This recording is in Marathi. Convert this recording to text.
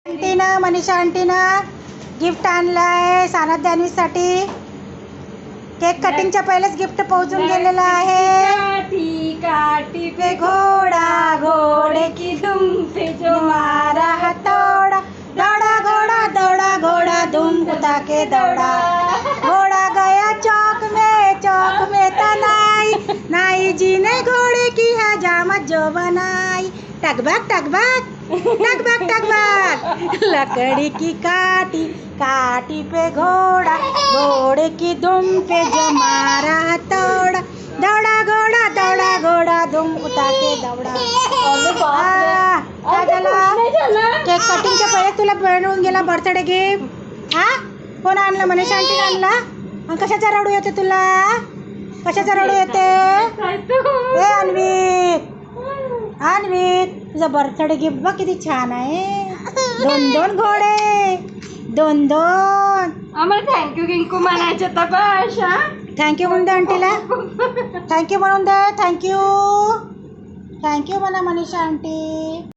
आंटीनं मनीषा आंटीनं गिफ्ट आणलाय सानद साठी. केक कटिंगच्या पहिलेच गिफ्ट पोहोचून गेलेलं आहे. काटी काटी पे घोडा घोड़े की दुम पे जो मारा हथौड़ा, दौड़ा घोड़ा दौड़ा घोड़ा धूम कुदा के दौड़ा. घोड़ा गया चौक में तनाई, नाई जी ने घोड़े की हजामत जो बनाई. टकबक टकबक टकबक टकबक, लकड़ी की काटी काटी पे घोड़ा, घोड़े की दुम पे जो मारा हथौड़ा, दौड़ा घोड़ा धूम उता के दौड़ा. काय झालं? केक कटिंगच्या पहिले तुला बनवून गेला बर्थडे गिफ्ट. हा कोण आणलं? मनीषा आंटीने आणला. आणि कशाचा रडू येते तुला? कशाचा रडू येते? ए अन्वित अन्वित, तुझं बर्थडे गिफ्ट बघ किती छान आहे. 2 घोडे 2. आम्हाला थँक्यू गिंकू म्हणायचं तर बस. थँक्यू म्हणून दे आंटीला. थँक्यू म्हणून दे. थँक्यू म्हणा मनीषा आंटी.